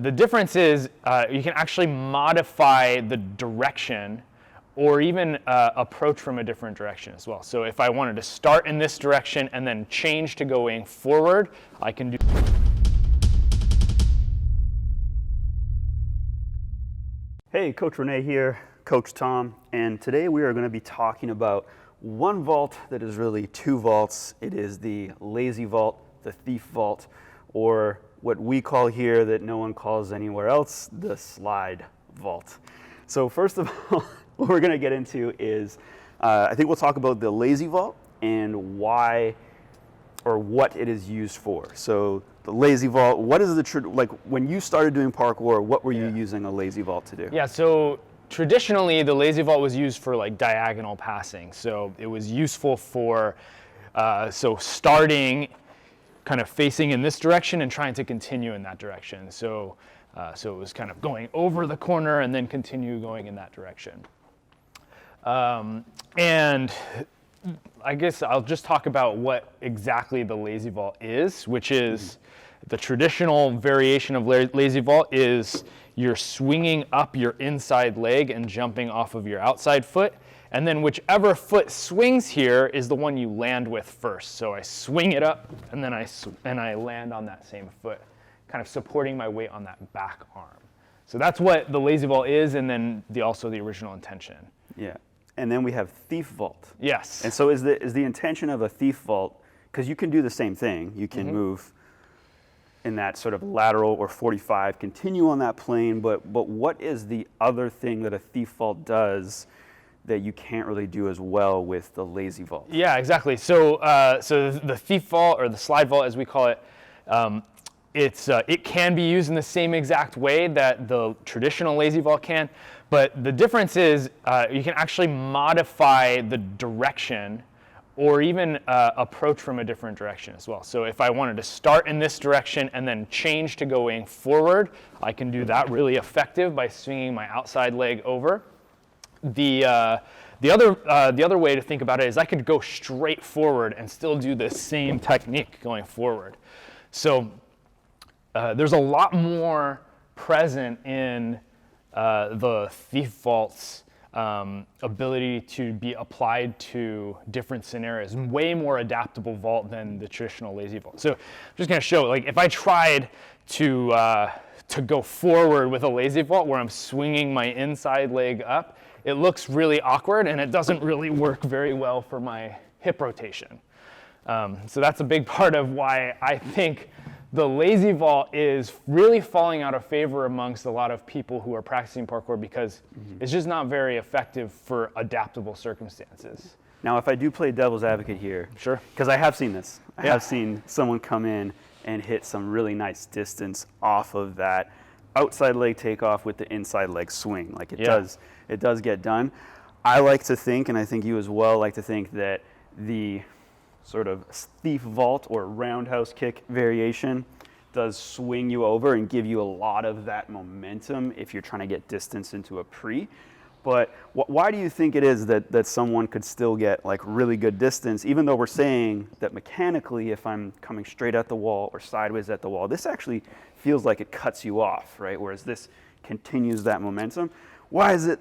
the difference is you can actually modify the direction or even approach from a different direction as well. So if I wanted to start in this direction and then change to going forward, I can do. Hey, Coach Renee here, Coach Tom, and today we are going to be talking about one vault that is really two vaults. It is the lazy vault, the thief vault, or what we call here that no one calls anywhere else, the slide vault. So first of all, what we're going to get into is, I think we'll talk about the lazy vault and why or what it is used for. So the lazy vault, what is like when you started doing parkour, what were you using a lazy vault to do? Yeah, so traditionally the lazy vault was used for like diagonal passing. So it was useful for, so starting kind of facing in this direction and trying to continue in that direction. So, so it was kind of going over the corner and then continue going in that direction. And I guess I'll just talk about what exactly the lazy vault is, which is the traditional variation of lazy vault is you're swinging up your inside leg and jumping off of your outside foot. And then whichever foot swings here is the one you land with first. So I swing it up and then I land on that same foot, kind of supporting my weight on that back arm. So that's what the lazy vault is, and then also the original intention. Yeah. And then we have thief vault. Yes. And so is the intention of a thief vault, because you can do the same thing. You can move in that sort of lateral or 45, continue on that plane, but what is the other thing that a thief vault does that you can't really do as well with the lazy vault? Yeah, exactly. So so the thief vault, or the slide vault as we call it, it can be used in the same exact way that the traditional lazy vault can, but the difference is you can actually modify the direction or even approach from a different direction as well. So if I wanted to start in this direction and then change to going forward, I can do that really effective by swinging my outside leg over. The other way to think about it is I could go straight forward and still do the same technique going forward. So there's a lot more present in the thief vault's ability to be applied to different scenarios. Way more adaptable vault than the traditional lazy vault. So I'm just going to show, like, if I tried to go forward with a lazy vault where I'm swinging my inside leg up, it looks really awkward and it doesn't really work very well for my hip rotation. So that's a big part of why I think the lazy vault is really falling out of favor amongst a lot of people who are practicing parkour, because it's just not very effective for adaptable circumstances. Now, if I do play devil's advocate here, Sure. because I have seen this. I have seen someone come in and hit some really nice distance off of that outside leg takeoff with the inside leg swing. Like it does get done. I like to think, and I think you as well like to think, that the sort of thief vault or roundhouse kick variation does swing you over and give you a lot of that momentum if you're trying to get distance into a pre. But why do you think it is that someone could still get like really good distance, even though we're saying that mechanically, if I'm coming straight at the wall or sideways at the wall, this actually feels like it cuts you off, right? Whereas this continues that momentum. Why is it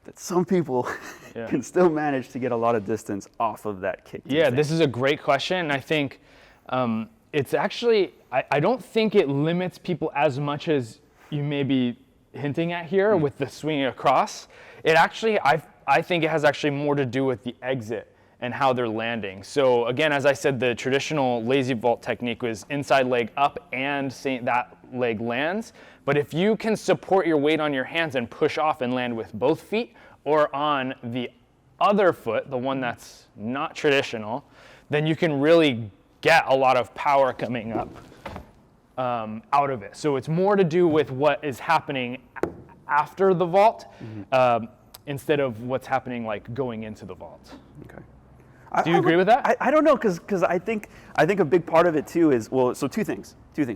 that some people can still manage to get a lot of distance off of that kick? Yeah, this is a great question. And I think it's actually, I don't think it limits people as much as you may be hinting at here with the swinging across. It actually, I think it has actually more to do with the exit and how they're landing. So again, as I said, the traditional lazy vault technique was inside leg up and that leg lands. But if you can support your weight on your hands and push off and land with both feet, or on the other foot, the one that's not traditional, then you can really get a lot of power coming up out of it. So it's more to do with what is happening after the vault instead of what's happening like going into the vault. Okay. Do you agree with that? I don't know, because I think a big part of it too is, well, so two things.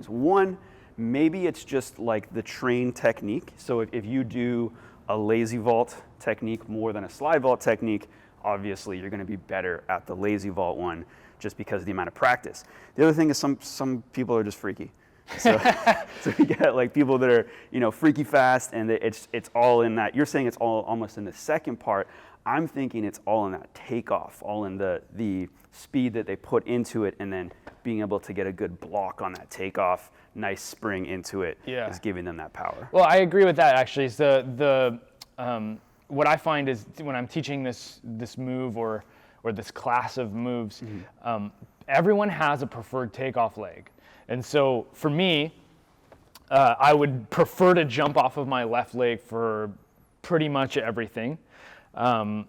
One, maybe it's just like the train technique. So if you do a lazy vault technique more than a slide vault technique, obviously you're going to be better at the lazy vault one just because of the amount of practice. The other thing is some people are just freaky. So, so we get like people that are, you know, freaky fast, and it's all in that. You're saying it's all almost in the second part. I'm thinking it's all in that takeoff, all in the speed that they put into it, and then being able to get a good block on that takeoff, nice spring into it, is giving them that power. Well, I agree with that actually. So what I find is when I'm teaching this move or this class of moves, everyone has a preferred takeoff leg. And so for me, I would prefer to jump off of my left leg for pretty much everything. I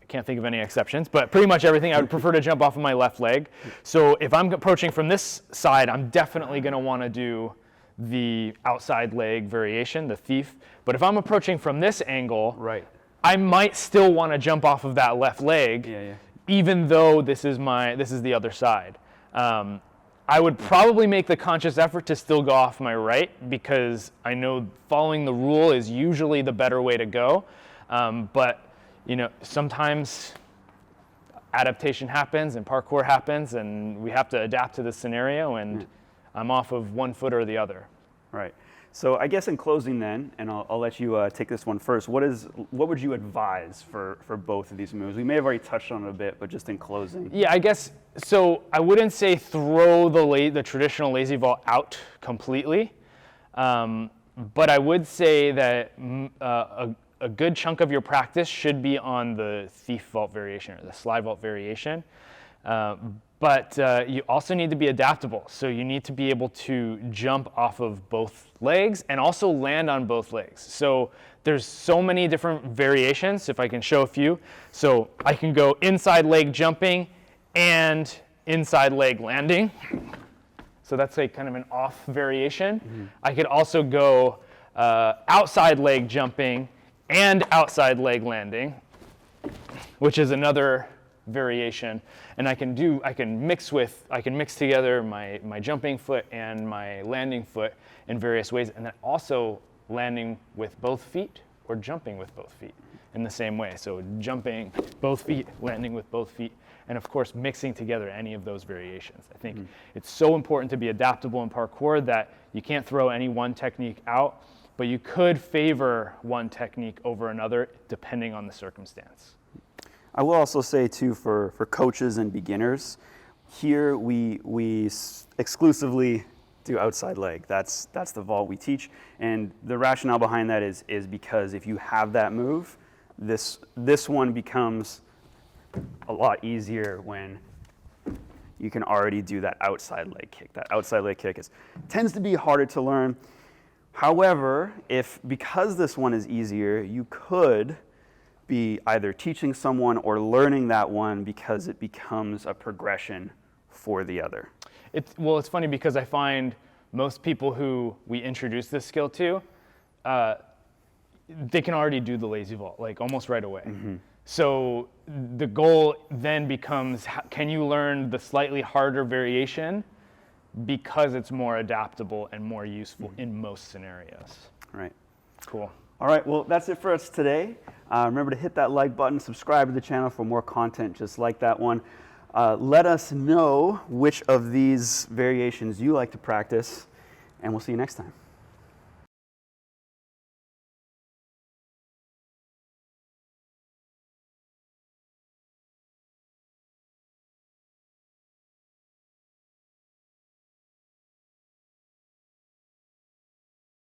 can't think of any exceptions, but pretty much everything I would prefer to jump off of my left leg. So if I'm approaching from this side, I'm definitely going to want to do the outside leg variation, the thief. But if I'm approaching from this angle, I might still want to jump off of that left leg, even though this is the other side. I would probably make the conscious effort to still go off my right, because I know following the rule is usually the better way to go. But you know, sometimes adaptation happens and parkour happens, and we have to adapt to the scenario, and I'm off of one foot or the other. Right. So I guess in closing then, and I'll let you take this one first, what would you advise for both of these moves? We may have already touched on it a bit, but just in closing. Yeah, I guess, so I wouldn't say throw the traditional lazy vault out completely, but I would say that a good chunk of your practice should be on the thief vault variation or the slide vault variation. But you also need to be adaptable. So you need to be able to jump off of both legs and also land on both legs. So there's so many different variations, if I can show a few. So I can go inside leg jumping and inside leg landing. So that's like kind of an off variation. I could also go outside leg jumping and outside leg landing, which is another variation. And I can mix together my jumping foot and my landing foot in various ways, and then also landing with both feet or jumping with both feet in the same way. So jumping both feet, landing with both feet, and of course mixing together any of those variations. I think it's so important to be adaptable in parkour that you can't throw any one technique out, but you could favor one technique over another depending on the circumstance. I will also say too, for coaches and beginners, here we exclusively do outside leg. That's the vault we teach, and the rationale behind that is because if you have that move, this one becomes a lot easier when you can already do that outside leg kick. That outside leg kick tends to be harder to learn. However, because this one is easier, you could be either teaching someone or learning that one because it becomes a progression for the other. Well, it's funny because I find most people who we introduce this skill to, they can already do the lazy vault, like almost right away. So the goal then becomes, can you learn the slightly harder variation because it's more adaptable and more useful in most scenarios. Right. Cool. All right, well, that's it for us today. Remember to hit that like button, subscribe to the channel for more content just like that one. Let us know which of these variations you like to practice, and we'll see you next time.